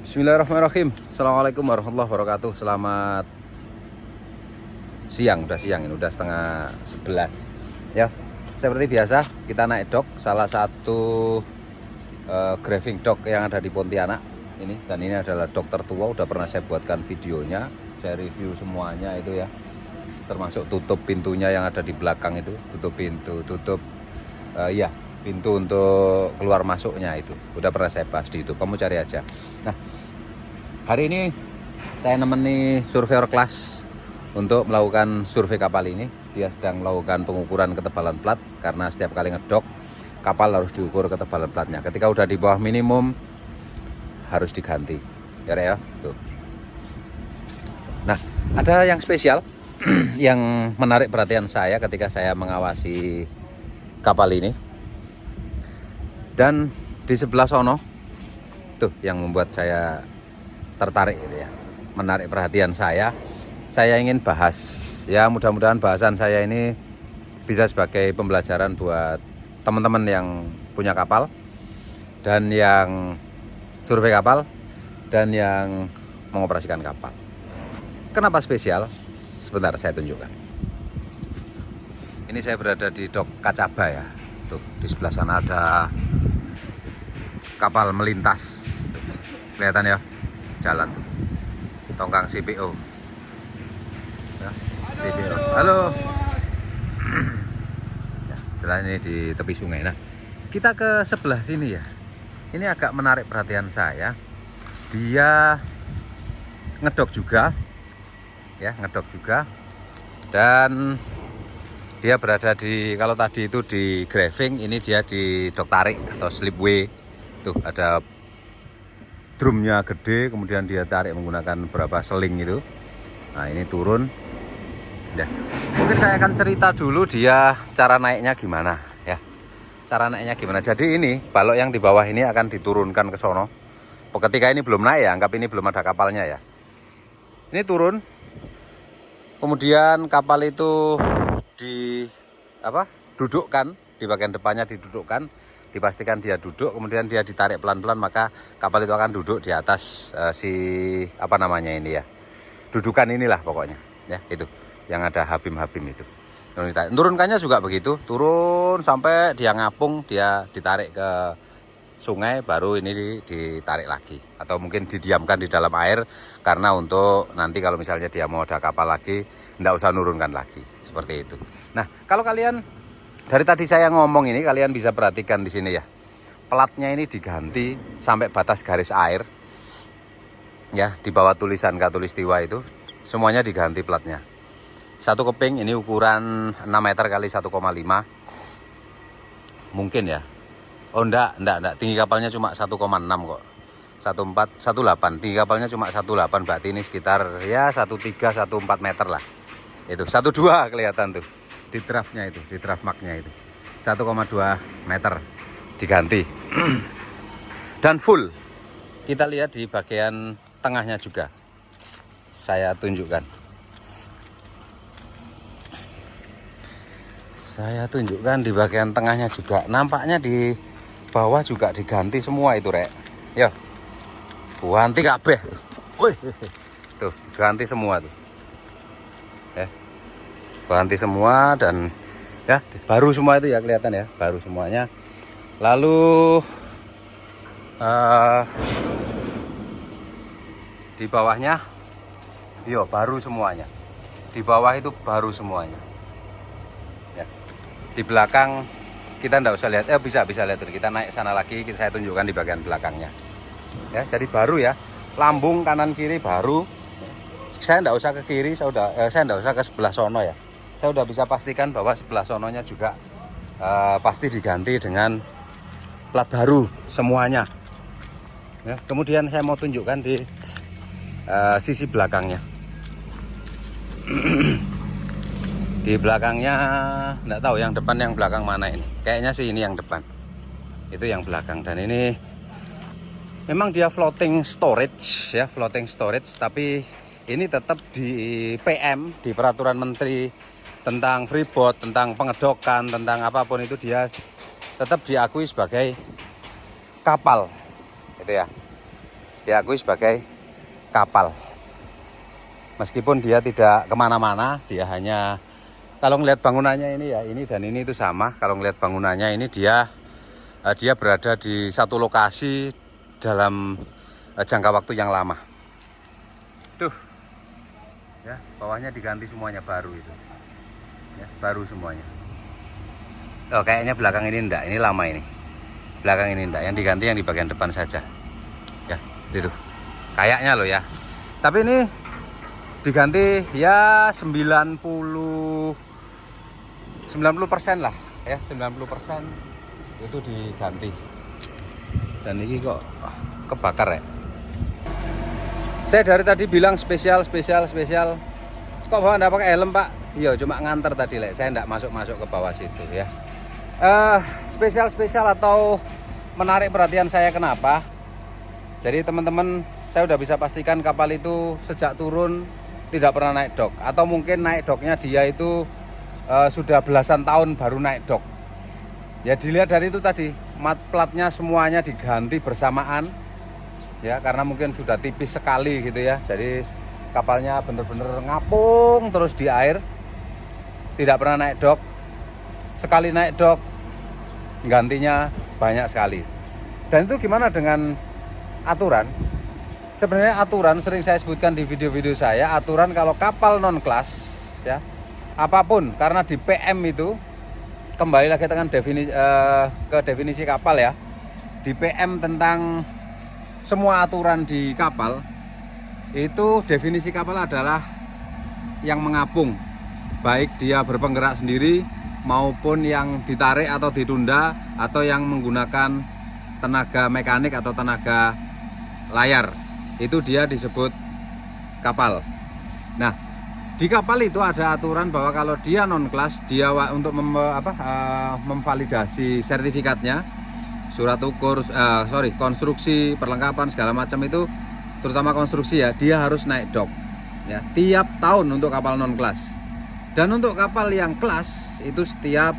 Bismillahirrahmanirrahim. Assalamualaikum warahmatullahi wabarakatuh. Selamat siang, udah siang ini, udah setengah 11 ya. Seperti biasa kita naik dok, salah satu graving dok yang ada di Pontianak ini. Dan ini adalah dok tertua, udah pernah saya buatkan videonya, saya review semuanya itu ya. Termasuk tutup pintunya yang ada di belakang itu, tutup pintu, pintu untuk keluar masuknya itu udah pernah saya bahas di YouTube, kamu cari aja. Nah, hari ini saya nemeni surveyor kelas untuk melakukan survei kapal ini. Dia sedang melakukan pengukuran ketebalan plat karena setiap kali ngedok kapal harus diukur ketebalan platnya. Ketika udah di bawah minimum harus diganti. Ya, tuh. Nah, ada yang spesial yang menarik perhatian saya ketika saya mengawasi kapal ini. Dan di sebelah sono tuh yang membuat saya tertarik gitu ya, menarik perhatian saya ingin bahas ya, mudah-mudahan bahasan saya ini bisa sebagai pembelajaran buat teman-teman yang punya kapal dan yang survei kapal dan yang mengoperasikan kapal. Kenapa spesial? Sebentar saya tunjukkan. Ini saya berada di dok Kacaba ya. Tuh, di sebelah sana ada kapal melintas. Kelihatan ya, jalan tongkang CPO ya, CPO. Halo ya, jalan ini di tepi sungai. Nah, kita ke sebelah sini ya. Ini agak menarik perhatian saya. Dia ngedok juga ya, ngedok juga. Dan dia berada di, kalau tadi itu di graving, ini dia di dok tarik atau slipway. Tuh ada drumnya gede, kemudian dia tarik menggunakan beberapa seling itu. Nah, ini turun ya. Mungkin saya akan cerita dulu dia cara naiknya gimana ya. Cara naiknya gimana. Jadi ini balok yang di bawah ini akan diturunkan ke sono. Ketika ini belum naik ya, anggap ini belum ada kapalnya ya. Ini turun. Kemudian kapal itu dudukkan di bagian depannya, didudukkan, dipastikan dia duduk, kemudian dia ditarik pelan-pelan, maka kapal itu akan duduk di atas dudukan inilah pokoknya ya, itu yang ada habim-habim itu. Turunkannya juga begitu, turun sampai dia ngapung, dia ditarik ke sungai, baru ini ditarik lagi atau mungkin didiamkan di dalam air karena untuk nanti kalau misalnya dia mau ada kapal lagi enggak usah nurunkan lagi, seperti itu. Nah, kalau kalian dari tadi saya ngomong ini, kalian bisa perhatikan di sini ya. Platnya ini diganti sampai batas garis air. Ya, di bawah tulisan Katulistiwa itu semuanya diganti platnya. Satu keping ini ukuran 6 meter kali 1,5. Mungkin ya. Oh enggak. Tinggi kapalnya cuma 1,6 kok. 1,4, 1,8. Tinggi kapalnya cuma 1,8, berarti ini sekitar ya 1,3, 1,4 meter lah. Itu 1,2 kelihatan tuh. Di draftnya itu, di draft marknya itu 1,2 meter diganti. Dan full. Kita lihat di bagian tengahnya juga. Saya tunjukkan. Di bagian tengahnya juga. Nampaknya di bawah juga diganti semua itu, Rek. Ya. Ganti kabeh. Wih. Tuh, ganti semua tuh. Ya. Ganti semua dan ya baru semua itu ya, kelihatan ya, baru semuanya. Lalu di bawahnya baru semuanya. Di bawah itu baru semuanya ya. Di belakang kita nggak usah lihat, bisa lihat, kita naik sana lagi, saya tunjukkan di bagian belakangnya ya. Jadi baru ya, lambung kanan kiri baru. Saya nggak usah ke kiri, saya nggak usah ke sebelah sono ya. Saya udah bisa pastikan bahwa sebelah sononya juga pasti diganti dengan plat baru semuanya. Ya, kemudian saya mau tunjukkan di sisi belakangnya. Di belakangnya nggak tahu yang depan yang belakang mana ini. Kayaknya sih ini yang depan. Itu yang belakang, dan ini memang dia floating storage ya, tapi ini tetap di PM, di peraturan menteri tentang freeboard, tentang pengedokan, tentang apapun itu, dia tetap diakui sebagai kapal gitu ya. diakui sebagai kapal. Meskipun dia tidak kemana-mana, dia hanya, kalau ngelihat bangunannya ini ya, ini dan ini itu sama. Kalau ngelihat bangunannya ini dia berada di satu lokasi dalam jangka waktu yang lama. Tuh, ya bawahnya diganti semuanya baru itu, ya baru semuanya. Oh kayaknya belakang ini enggak, ini lama ini. Belakang ini enggak, yang diganti yang di bagian depan saja. Ya itu, kayaknya loh ya. Tapi ini diganti ya 90% lah, ya 90%. Itu diganti. Dan ini kok kebakar ya. Saya dari tadi bilang spesial. Kok bawa enggak pakai helm, Pak? Iya, cuma nganter tadi, Lek. Saya enggak masuk ke bawah situ ya. Spesial atau menarik perhatian saya kenapa? Jadi teman-teman, saya udah bisa pastikan kapal itu sejak turun tidak pernah naik dok, atau mungkin naik doknya dia itu sudah belasan tahun baru naik dok. Ya dilihat dari itu tadi, platnya semuanya diganti bersamaan, ya karena mungkin sudah tipis sekali gitu ya. Jadi kapalnya bener-bener ngapung terus di air, tidak pernah naik dok. Sekali naik dok, gantinya banyak sekali. Dan itu gimana dengan aturan? Sebenarnya aturan sering saya sebutkan di video-video saya, aturan kalau kapal non kelas, ya apapun, karena di PM itu kembali lagi dengan definisi kapal ya. Di PM tentang semua aturan di kapal itu, definisi kapal adalah yang mengapung, baik dia berpenggerak sendiri maupun yang ditarik atau ditunda atau yang menggunakan tenaga mekanik atau tenaga layar. Itu dia disebut kapal. Nah, di kapal itu ada aturan bahwa kalau dia non kelas, dia untuk memvalidasi sertifikatnya, surat ukur, konstruksi, perlengkapan segala macam itu, terutama konstruksi ya, dia harus naik dok ya tiap tahun untuk kapal non kelas. Dan untuk kapal yang kelas itu setiap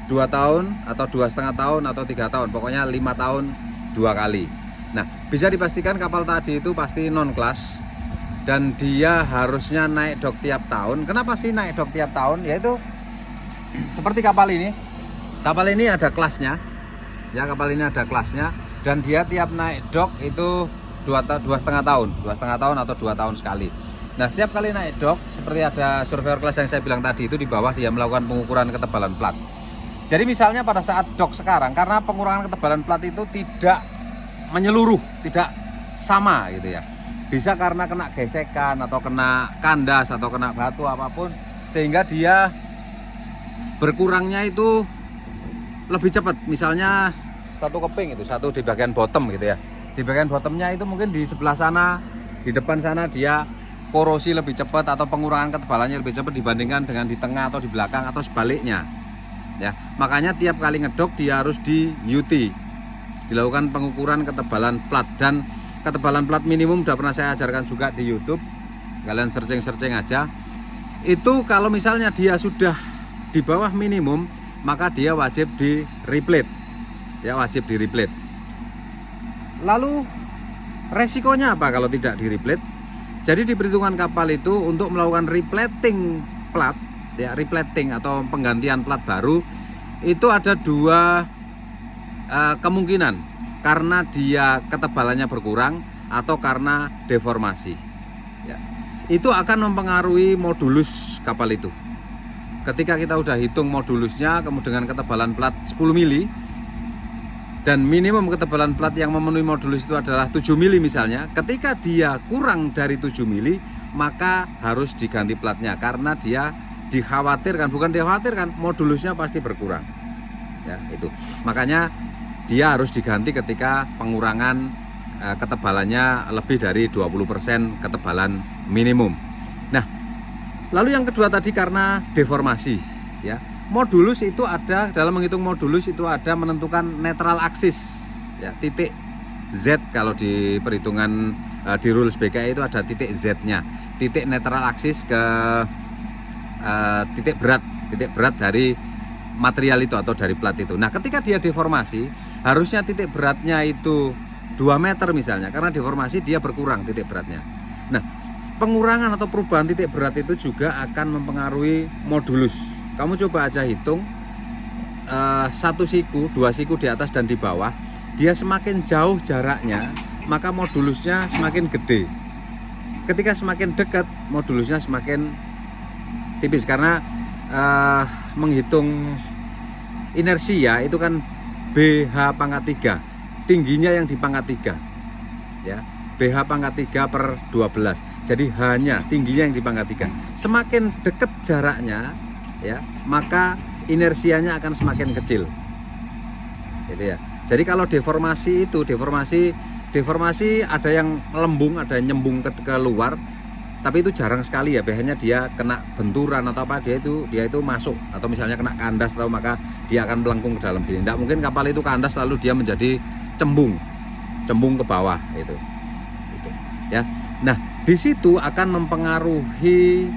2 tahun atau 2,5 tahun atau 3 tahun, pokoknya 5 tahun 2 kali. Nah, bisa dipastikan kapal tadi itu pasti non kelas dan dia harusnya naik dok tiap tahun. Kenapa sih naik dok tiap tahun? Yaitu seperti kapal ini. Kapal ini ada kelasnya. Ya, kapal ini ada kelasnya dan dia tiap naik dok itu 2,5 tahun atau 2 tahun sekali. Nah, setiap kali naik dok, seperti ada surveyor kelas yang saya bilang tadi itu, di bawah dia melakukan pengukuran ketebalan plat. Jadi misalnya pada saat dok sekarang, karena pengurangan ketebalan plat itu tidak menyeluruh, tidak sama gitu ya. Bisa karena kena gesekan atau kena kandas atau kena batu apapun, sehingga dia berkurangnya itu lebih cepat. Misalnya satu keping itu, satu di bagian bottom gitu ya. Di bagian bottomnya itu mungkin di sebelah sana, di depan sana dia korosi lebih cepat atau pengurangan ketebalannya lebih cepat dibandingkan dengan di tengah atau di belakang atau sebaliknya. Ya, makanya tiap kali ngedok dia harus di UT, dilakukan pengukuran ketebalan plat. Dan ketebalan plat minimum sudah pernah saya ajarkan juga di YouTube. Kalian searching aja. Itu kalau misalnya dia sudah di bawah minimum, maka dia wajib di replate. Ya, wajib di replate. Lalu resikonya apa kalau tidak di replate? Jadi di perhitungan kapal itu untuk melakukan replating plat, ya replating atau penggantian plat baru, itu ada 2 kemungkinan, karena dia ketebalannya berkurang atau karena deformasi ya. Itu akan mempengaruhi modulus kapal itu. Ketika kita udah hitung modulusnya, kemudian dengan ketebalan plat 10 mili dan minimum ketebalan plat yang memenuhi modulus itu adalah 7 mili misalnya, ketika dia kurang dari 7 mili maka harus diganti platnya, karena dia dikhawatirkan, bukan dikhawatirkan, modulusnya pasti berkurang ya. Itu makanya dia harus diganti ketika pengurangan ketebalannya lebih dari 20% ketebalan minimum. Nah, lalu yang kedua tadi karena deformasi ya. Modulus itu ada, dalam menghitung modulus itu ada menentukan netral axis ya, titik Z. Kalau di perhitungan di rules BKI itu ada titik Z-nya, titik netral axis ke titik berat dari material itu atau dari plat itu. Nah, ketika dia deformasi, harusnya titik beratnya itu 2 meter misalnya, karena deformasi dia berkurang titik beratnya. Nah, pengurangan atau perubahan titik berat itu juga akan mempengaruhi modulus. Kamu coba aja hitung 1 siku, 2 siku di atas dan di bawah, dia semakin jauh jaraknya, maka modulusnya semakin gede. Ketika semakin dekat, modulusnya semakin tipis, karena menghitung inersia itu kan BH pangkat 3, tingginya yang di pangkat 3 ya, BH pangkat 3 per 12, jadi hanya tingginya yang di pangkat 3. Semakin dekat jaraknya ya, maka inersianya akan semakin kecil gitu ya. Jadi kalau deformasi itu, deformasi ada yang lembung, ada yang nyembung ke luar, tapi itu jarang sekali ya. Biasanya dia kena benturan atau apa, dia itu masuk, atau misalnya kena kandas, atau maka dia akan melengkung ke dalam gini. Tidak mungkin kapal itu kandas lalu dia menjadi cembung ke bawah itu ya. Nah, di situ akan mempengaruhi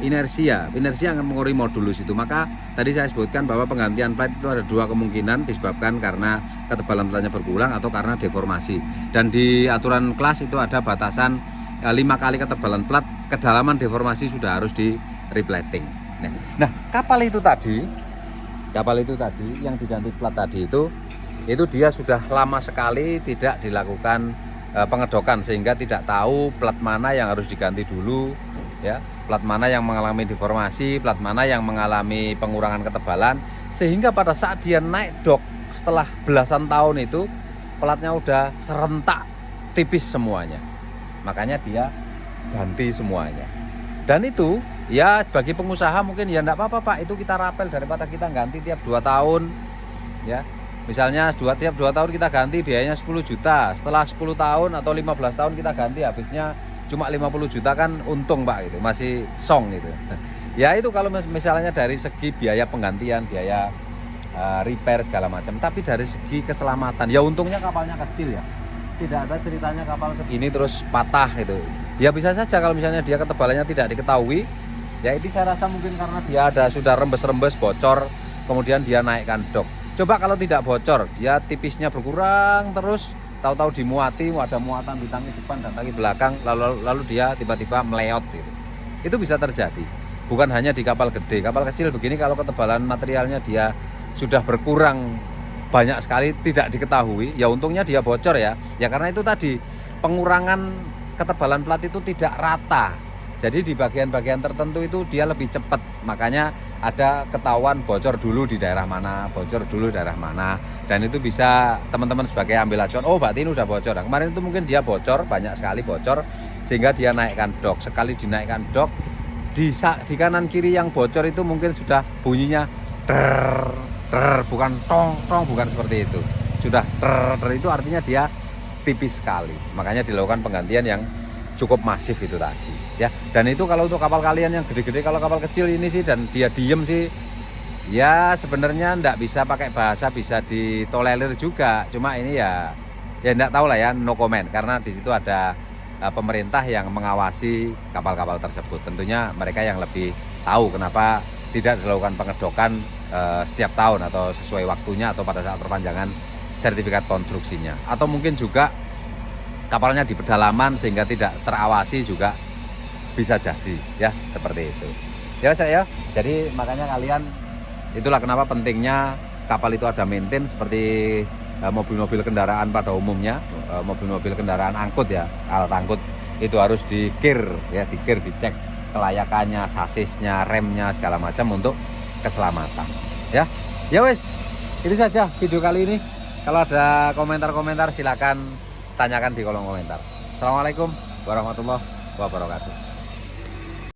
inersia akan mengurangi modulus itu. Maka tadi saya sebutkan bahwa penggantian plat itu ada 2 kemungkinan, disebabkan karena ketebalan platnya berkurang atau karena deformasi. Dan di aturan kelas itu ada batasan 5 kali ketebalan plat, kedalaman deformasi sudah harus di replating. Nah, kapal itu tadi yang diganti plat tadi itu dia sudah lama sekali tidak dilakukan pengedokan, sehingga tidak tahu plat mana yang harus diganti dulu ya, plat mana yang mengalami deformasi, plat mana yang mengalami pengurangan ketebalan, sehingga pada saat dia naik dok setelah belasan tahun itu platnya udah serentak tipis semuanya. Makanya dia ganti semuanya. Dan itu ya bagi pengusaha mungkin ya enggak apa-apa Pak, itu kita rapel daripada kita ganti tiap 2 tahun ya. Misalnya tiap 2 tahun kita ganti, biayanya 10 juta. Setelah 10 tahun atau 15 tahun kita ganti, habisnya cuma 50 juta, kan untung Pak, gitu. Masih song gitu. Ya itu kalau misalnya dari segi biaya penggantian, biaya repair segala macam. Tapi dari segi keselamatan, ya untungnya kapalnya kecil ya. Tidak ada ceritanya kapal segini terus patah gitu. Ya bisa saja kalau misalnya dia ketebalannya tidak diketahui. Ya itu saya rasa mungkin karena dia sudah rembes-rembes, bocor, kemudian dia naikkan dok. Coba kalau tidak bocor, dia tipisnya berkurang terus, tahu-tahu dimuati, ada muatan di tangki depan dan tangki belakang, lalu dia tiba-tiba meleot gitu. Itu bisa terjadi. Bukan hanya di kapal gede, kapal kecil begini kalau ketebalan materialnya dia sudah berkurang banyak sekali tidak diketahui, ya untungnya dia bocor ya. Ya karena itu tadi, pengurangan ketebalan plat itu tidak rata. Jadi di bagian-bagian tertentu itu dia lebih cepat, makanya ada ketahuan bocor dulu di daerah mana, bocor dulu daerah mana, dan itu bisa teman-teman sebagai ambil acuan. Oh, berarti ini udah bocor. Nah, kemarin itu mungkin dia bocor, banyak sekali bocor, sehingga dia naikkan dok. Sekali dinaikkan dok, di kanan kiri yang bocor itu mungkin sudah bunyinya bukan tong, bukan seperti itu. Sudah itu artinya dia tipis sekali. Makanya dilakukan penggantian yang cukup masif itu tadi ya. Dan itu kalau untuk kapal kalian yang gede-gede, kalau kapal kecil ini sih dan dia diem sih ya sebenarnya ndak bisa pakai bahasa, bisa ditolerir juga. Cuma ini ya ndak tahu lah ya, no comment, karena di situ ada pemerintah yang mengawasi kapal-kapal tersebut. Tentunya mereka yang lebih tahu kenapa tidak dilakukan pengedokan setiap tahun atau sesuai waktunya atau pada saat perpanjangan sertifikat konstruksinya. Atau mungkin juga kapalnya di pedalaman sehingga tidak terawasi juga bisa jadi ya, seperti itu ya saya. Jadi makanya kalian, itulah kenapa pentingnya kapal itu ada maintain seperti mobil-mobil kendaraan pada umumnya. Mobil-mobil kendaraan angkut ya, alat angkut itu harus dikir, dicek kelayakannya, sasisnya, remnya, segala macam untuk keselamatan ya. Ya wes, itu saja video kali ini. Kalau ada komentar-komentar silakan tanyakan di kolom komentar. Assalamualaikum warahmatullahi wabarakatuh.